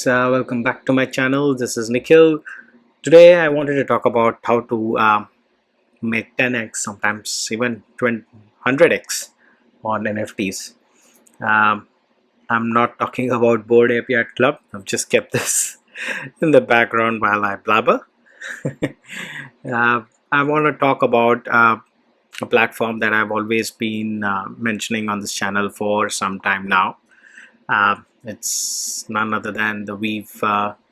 Welcome back to my channel. This is Nikhil. Today I wanted to talk about how to make 10x, sometimes even 100x on NFTs. Um, I'm not talking about Bored Ape Yacht Club. I've just kept this in the background while I blabber. I want to talk about a platform that I've always been mentioning on this channel for some time now. It's none other than the Weave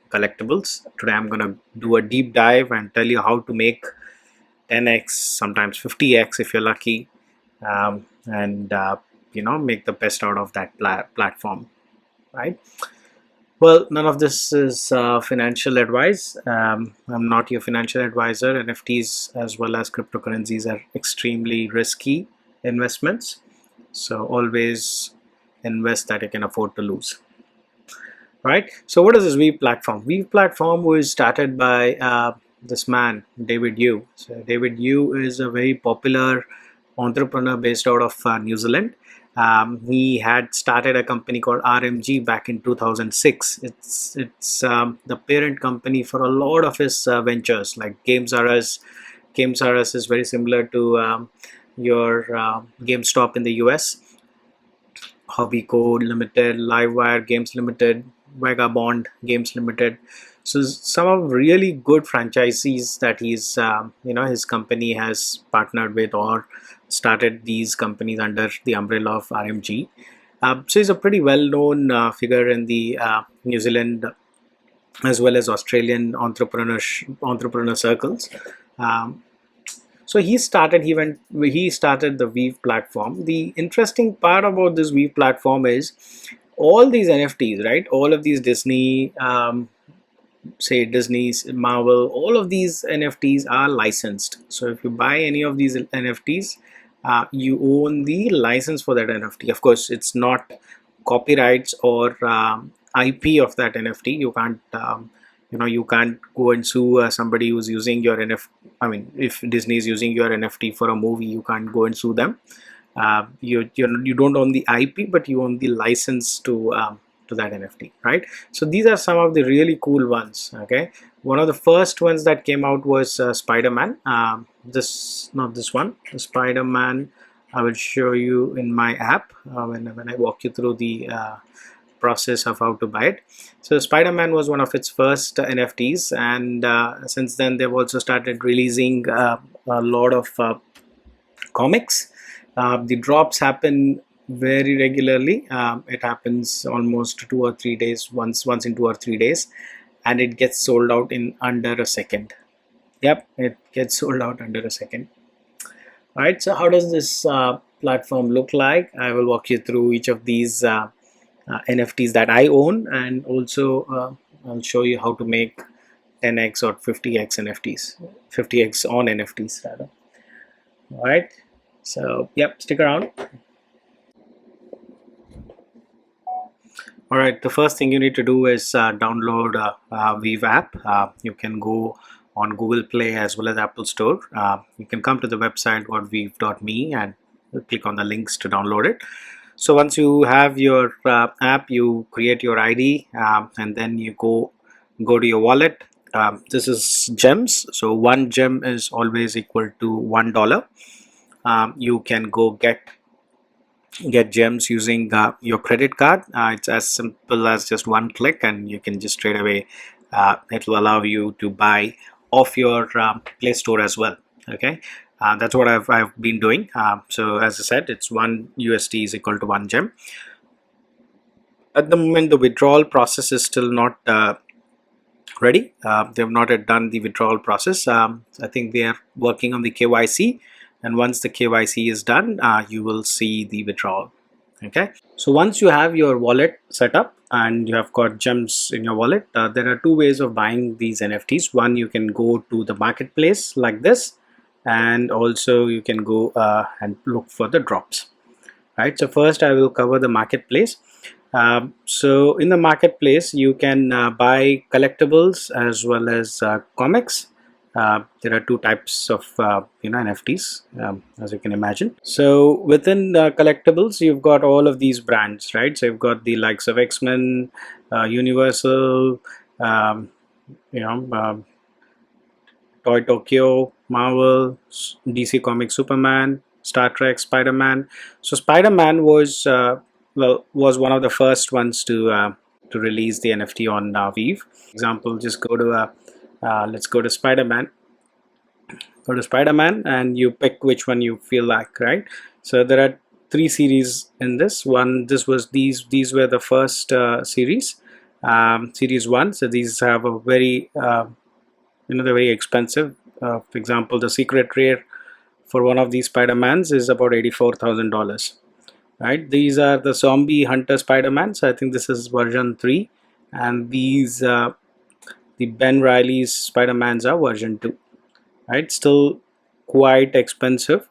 collectibles. Today I'm going to do a deep dive and tell you how to make 10x, sometimes 50x if you're lucky, and make the best out of that platform, right? Well, none of this is financial advice. I'm not your financial advisor. NFTs as well as cryptocurrencies are extremely risky investments. So always invest that you can afford to lose. Right. So what is this Weave platform? Weave platform was started by this man, David Yu. So David Yu is a very popular entrepreneur based out of New Zealand. He had started a company called RMG back in 2006. It's the parent company for a lot of his ventures, like Games R Us. Games R Us is very similar to your GameStop in the US. Hobby Code Limited, Livewire Games Limited, Vagabond Games Limited. So some of really good franchisees that his company has partnered with or started these companies under the umbrella of RMG. So he's a pretty well-known figure in the New Zealand as well as Australian entrepreneur circles. Um, so he started the Weave platform. The interesting part about this Weave platform is all these NFTs, right? All of these Disney, say Disney's, Marvel, all of these NFTs are licensed. So if you buy any of these NFTs, you own the license for that NFT. Of course, it's not copyrights or IP of that NFT. You can't go and sue somebody who's using your NFT. I mean, if Disney is using your NFT for a movie, you can't go and sue them. You don't own the IP, but you own the license to that NFT, right? So these are some of the really cool ones. Okay, one of the first ones that came out was Spider-Man. Not this one, the Spider-Man. I will show you in my app when I walk you through the process of how to buy it. So Spider-Man was one of its first NFTs, and since then they've also started releasing a lot of comics. The drops happen very regularly. It happens almost 2 or 3 days, once in 2 or 3 days, and it gets sold out in under a second. Yep, it gets sold out under a second. All right, so how does this platform look like? I will walk you through each of these NFTs that I own, and also I'll show you how to make 10x or 50x NFTs, 50x on NFTs rather. All right, so yep, stick around. All right, the first thing you need to do is download Weave app. You can go on Google Play as well as Apple Store. You can come to the website weave.me and click on the links to download it. So once you have your app, you create your ID, and then you go to your wallet. This is gems, so one gem is always equal to $1. You can go get gems using your credit card. It's as simple as just one click, and you can just straight away it will allow you to buy off your Play Store as well. Okay, that's what I've been doing. So as I said, it's $1 is equal to one gem. At the moment, the withdrawal process is still not ready. They have not yet done the withdrawal process. I think they are working on the KYC, and once the KYC is done, you will see the withdrawal. Okay, so once you have your wallet set up and you have got gems in your wallet, there are two ways of buying these NFTs. One, you can go to the marketplace like this, and also you can go and look for the drops. Right, so first I will cover the marketplace. So in the marketplace, you can buy collectibles as well as comics. There are two types of NFTs, as you can imagine. So within the collectibles, you've got all of these brands, right? So you've got the likes of X-Men, Universal, um, you know, Toy Tokyo, Marvel, DC Comics, Superman, Star Trek, Spider-Man. So Spider-Man was was one of the first ones to release the NFT on Weave. Example, just go to let's go to Spider-Man. Go to Spider-Man and you pick which one you feel like, right? So there are three series in this one. This was these were the first series, series one. So these have a very they're very expensive. For example, the secret rare for one of these Spider-Mans is about $84,000. Right? These are the zombie hunter Spider-Mans. I think this is version 3, and these the Ben Riley's Spider-Mans are version 2. Right? Still quite expensive.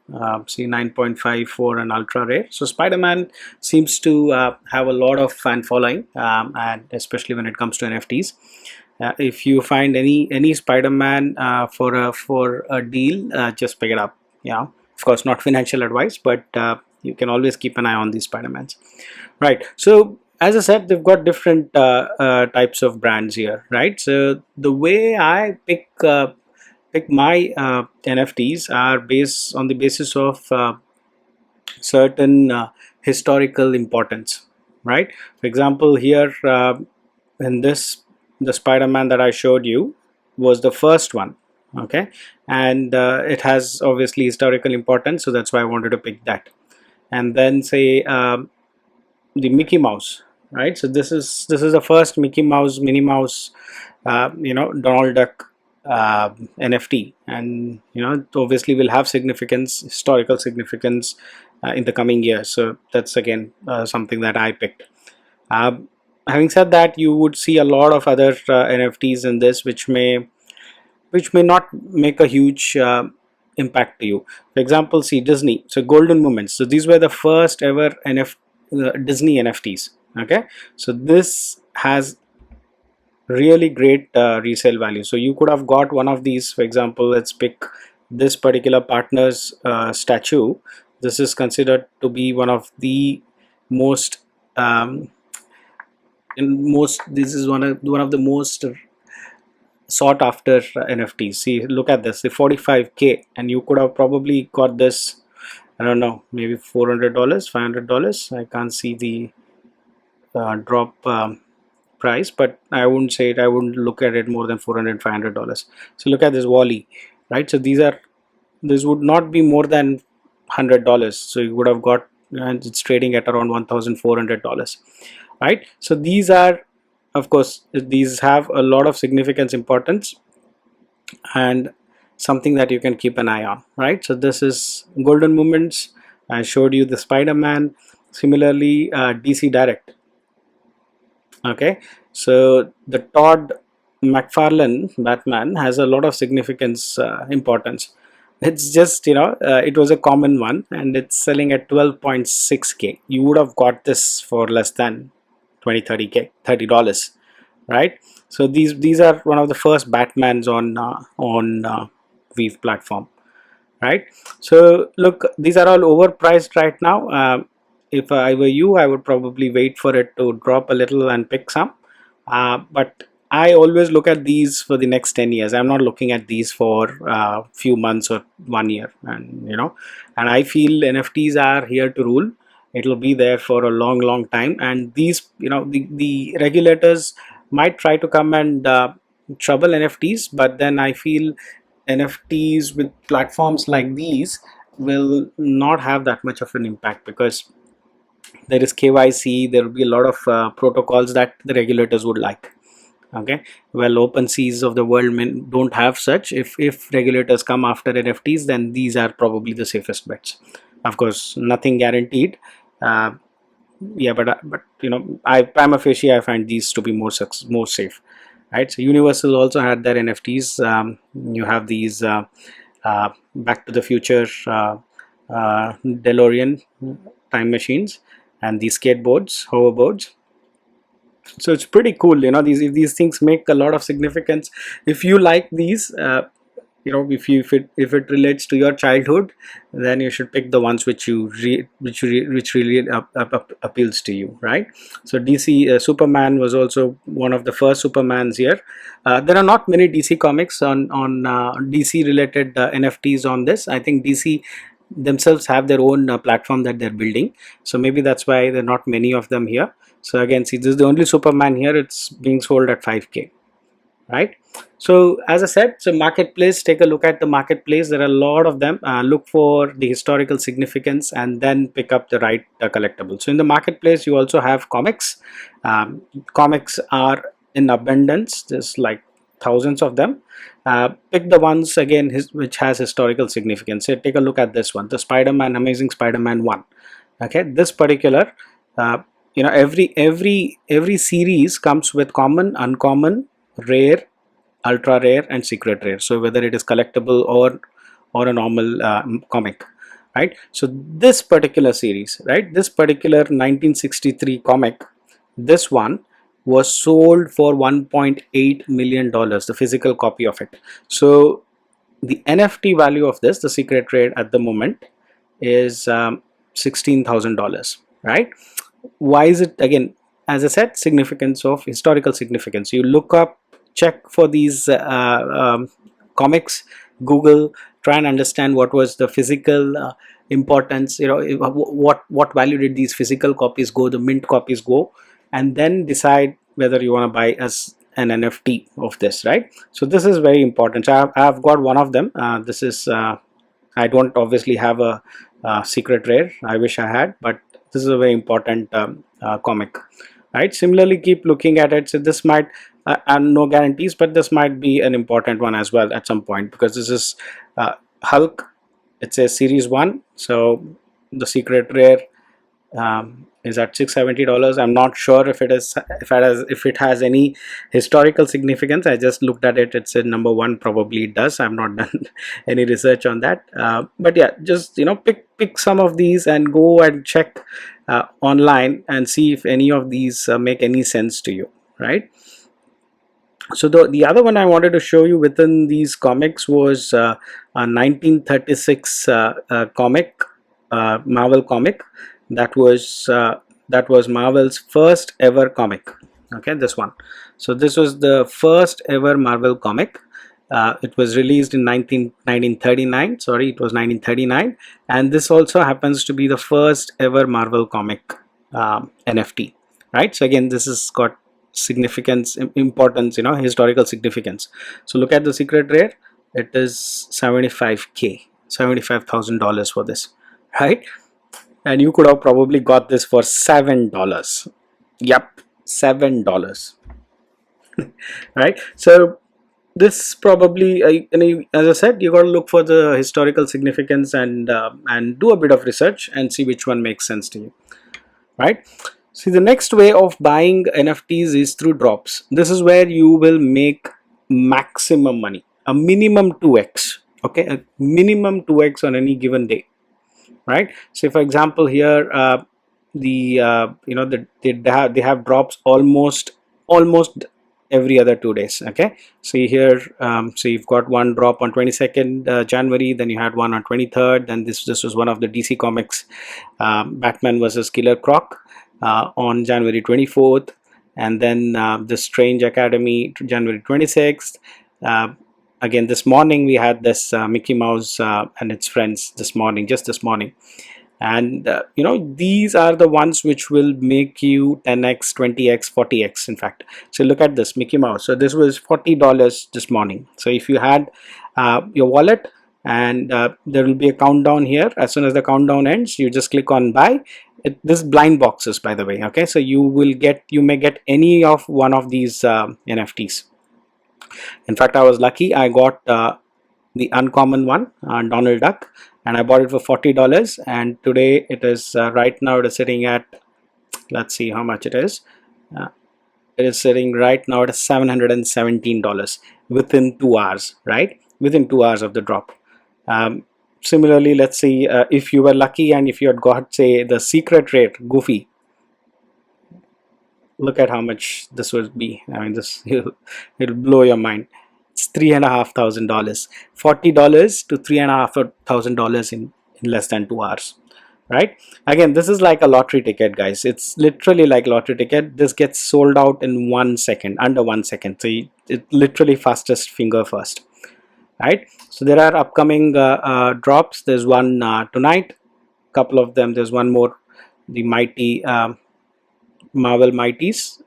See 9.5 for an ultra rare. So Spider-Man seems to have a lot of fan following, and especially when it comes to NFTs. If you find any Spider-Man for a deal, just pick it up. Yeah, of course, not financial advice, but you can always keep an eye on these Spider-Mans. Right. So as I said, they've got different types of brands here. Right. So the way I pick my NFTs are based on the basis of certain historical importance. Right. For example, here in this, the Spider-Man that I showed you was the first one. Okay, and it has obviously historical importance, so that's why I wanted to pick that. And then say the Mickey Mouse, right? So this is the first Mickey Mouse, Minnie Mouse, Donald Duck NFT, and it obviously will have significance, historical significance in the coming years. So that's again something that I picked. Having said that, you would see a lot of other NFTs in this, which may not make a huge impact to you. For example, see Disney. So golden moments. So these were the first ever Disney NFTs. Okay, so this has really great resale value. So you could have got one of these. For example, let's pick this particular partner's statue. This is considered to be one of the most this is one of the most sought after NFTs. See, look at this, the 45K, and you could have probably got this, I don't know, maybe $400, $500. I can't see the drop price, but I wouldn't say it. I wouldn't look at it more than $400, $500. So look at this Wally, right? So this would not be more than $100. So you would have got, and it's trading at around $1,400, right? So these are, of course, these have a lot of significance, importance, and something that you can keep an eye on, right? So this is golden moments. I showed you the Spider-Man. Similarly, DC Direct. Okay, so the Todd McFarlane Batman has a lot of significance, importance. It's just it was a common one, and it's selling at 12.6K. You would have got this for less than 20-30K, $30, right? So these are one of the first Batmans on Weave platform, right? So look, these are all overpriced right now. If I were you, I would probably wait for it to drop a little and pick some. But I always look at these for the next 10 years. I'm not looking at these for a few months or 1 year. And I feel NFTs are here to rule. It'll be there for a long time. And these, the regulators might try to come and trouble NFTs, but then I feel NFTs with platforms like these will not have that much of an impact, because there is KYC. There will be a lot of protocols that the regulators would like. Okay, well, open seas of the world don't have such. If regulators come after NFTs, then these are probably the safest bets. Of course, nothing guaranteed. uh, yeah, but I prima facie I find these to be more safe, right? So Universal also had their NFTs. You have these Back to the Future DeLorean time machines, and these skateboards, hoverboards. So it's pretty cool. These things make a lot of significance. If you like these, if it relates to your childhood, then you should pick the ones which which really appeals to you, right? So DC Superman was also one of the first Supermans here. There are not many DC comics on DC related NFTs on this. I think DC themselves have their own platform that they're building, so maybe that's why there are not many of them here. So again, see, this is the only Superman here. It's being sold at 5K, right? So as I said, so marketplace, take a look at the marketplace. There are a lot of them. Look for the historical significance and then pick up the right collectible. So in the marketplace, you also have comics. Comics are in abundance. There's like thousands of them. Pick the ones again which has historical significance. So take a look at this one, the Spider-Man, Amazing Spider-Man 1. Okay, this particular every series comes with common, uncommon, rare, ultra rare, and secret rare. So whether it is collectible or a normal comic, right? So this particular series, right, this particular 1963 comic, this one was sold for $1.8 million, the physical copy of it. So the NFT value of this, the secret rare at the moment, is $16,000, right? Why is it? Again, as I said, significance of historical significance. You look up, check for these comics, Google, try and understand what was the physical importance, what value did these physical copies go, the mint copies go, and then decide whether you want to buy as an NFT of this, right? So this is very important. So I've got one of them. This is I don't obviously have a secret rare. I wish I had, but this is a very important comic, right? Similarly, keep looking at it. So this might and no guarantees, but this might be an important one as well at some point, because this is Hulk. It's a series 1, so the secret rare is at $670. I'm not sure if it has any historical significance. I just looked at it. It said number 1. Probably it does. I've not done any research on that. But yeah, just pick some of these and go and check online and see if any of these make any sense to you, right? So the other one I wanted to show you within these comics was a 1936 comic, Marvel comic. That was Marvel's first ever comic. Okay, this one. So this was the first ever Marvel comic. It was released in 1939. Sorry, it was 1939, and this also happens to be the first ever Marvel comic NFT. Right. So again, this has got significance, importance, historical significance. So look at the secret rare. It is 75K, $75,000 for this, right? And you could have probably got this for $7. Yep, $7. Right? So this probably, as I said, you got to look for the historical significance and do a bit of research and see which one makes sense to you, right? See, the next way of buying NFTs is through drops. This is where you will make maximum money, a minimum 2x. Okay, a minimum 2x on any given day, right? So for example, here they have drops almost every other 2 days. Okay, see here, so you've got one drop on 22nd January, then you had one on 23rd, then this was one of the DC Comics, Batman versus Killer Croc, on January 24th, and then the Strange Academy, January 26th. Again, this morning we had this Mickey Mouse and its friends just this morning. And these are the ones which will make you 10x, 20x, 40x, in fact. So look at this Mickey Mouse. So this was $40 this morning. So if you had your wallet, and there will be a countdown here. As soon as the countdown ends, you just click on buy. This blind boxes, by the way. Okay, so you may get any of one of these NFTs. In fact, I was lucky. I got the uncommon one, Donald Duck, and I bought it for $40. And today it is right now it is sitting at, let's see how much it is. It is sitting right now at $717 within 2 hours, right? Within 2 hours of the drop. Similarly, let's see if you were lucky and if you had got, say, the secret rare Goofy. Look at how much this would be. I mean, this it'll blow your mind. It's $3,500, $40 to $3,500 in less than 2 hours. Right? Again, this is like a lottery ticket, guys. It's literally like lottery ticket. This gets sold out in 1 second, under 1 second. So it literally fastest finger first. Right? So there are upcoming drops. There's one tonight, couple of them. There's one more, the mighty Marvel Mighties,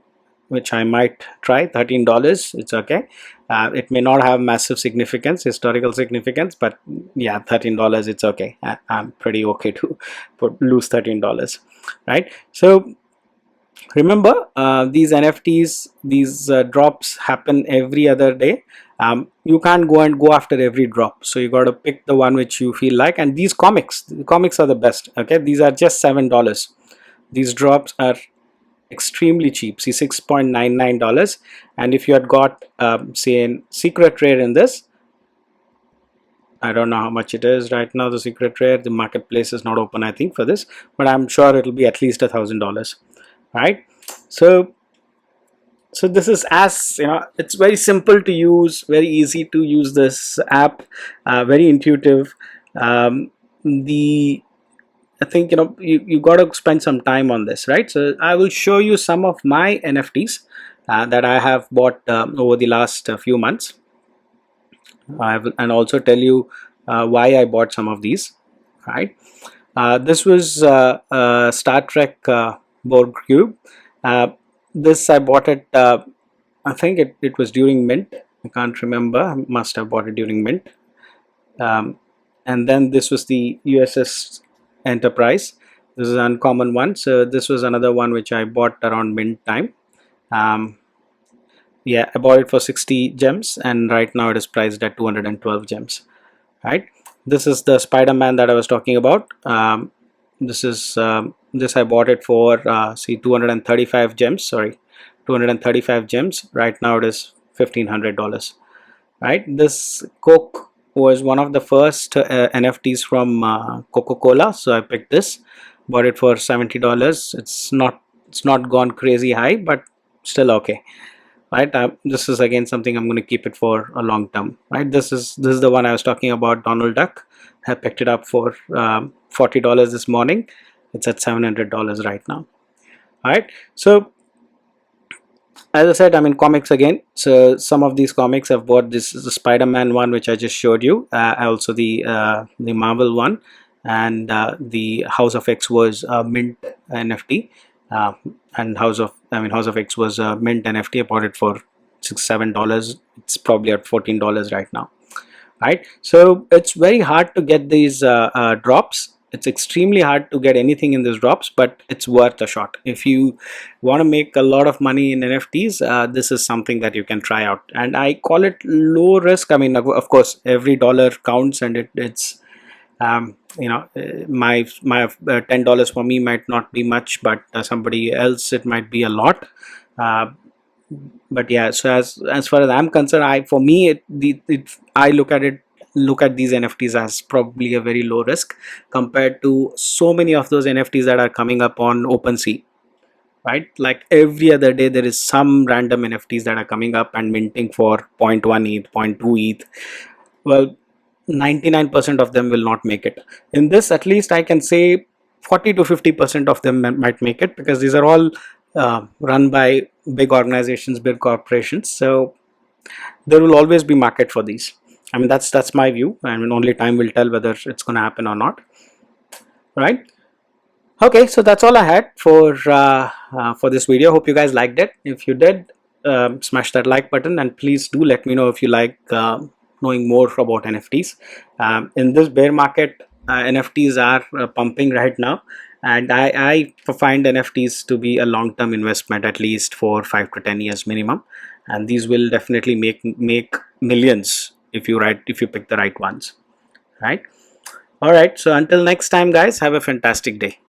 which I might try. $13. It's okay. It may not have massive significance, historical significance, but yeah, $13. It's okay. I'm pretty okay to lose $13. Right? So remember, these NFTs, these drops happen every other day. You can't go after every drop, so you got to pick the one which you feel like. And these the comics are the best. Okay, these are just $7. These drops are extremely cheap. See, $6.99. And if you had got say a secret rare in this, I don't know how much it is right now, the secret rare. The marketplace is not open, I think, for this, but I'm sure it'll be at least $1,000. Right? So this is, as you know, it's very simple to use, very easy to use this app, very intuitive. The I think, you know, you got to spend some time on this, right? So I will show you some of my NFTs that I have bought over the last few months. I will, and also tell you why I bought some of these. Right? This was Star Trek board cube. This I bought it. I think it was during mint. I can't remember. I must have bought it during mint. And then this was the USS Enterprise. This is an uncommon one. So this was another one which I bought around mint time. Yeah, I bought it for 60 gems, and right now it is priced at 212 gems. Right? This is the Spider-Man that I was talking about. This I bought it for see, 235 gems. Sorry, 235 gems. Right now it is $1,500. Right? This Coke was one of the first NFTs from Coca-Cola, so I picked this, bought it for $70. It's not gone crazy high, but still okay. Right? This is again something I'm going to keep it for a long term. Right? This is the one I was talking about, Donald Duck. I picked it up for $40 this morning. It's at $700 right now. All right. So as I said, I'm in comics again. So some of these comics I've bought. This is the Spider-Man one, which I just showed you. Also the Marvel one, and the House of X was mint NFT, and House of X was mint NFT. I bought it for $6-7. It's probably at $14 right now. Right, so it's very hard to get these drops. It's extremely hard to get anything in these drops, but it's worth a shot. If you want to make a lot of money in NFTs, this is something that you can try out. And I call it low risk. I mean, of course, every dollar counts, and it's you know, my $10 for me might not be much, but somebody else it might be a lot. But yeah, so as far as I'm concerned, I look at these NFTs as probably a very low risk compared to so many of those NFTs that are coming up on OpenSea. Right, like every other day there is some random NFTs that are coming up and minting for 0.1 ETH, 0.2 ETH. Well, 99% of them will not make it. In this, at least I can say 40 to 50% of them might make it, because these are all run by big organizations, big corporations. So there will always be market for these. I mean, that's my view. I mean, only time will tell whether it's going to happen or not. Right? Okay, so that's all I had for this video. Hope you guys liked it. If you did, smash that like button, and please do let me know if you like knowing more about NFTs. In this bear market, NFTs are pumping right now, and I find NFTs to be a long-term investment, at least for 5 to 10 years minimum, and these will definitely make millions if you pick the right ones. Right? All right, so until next time, guys, have a fantastic day.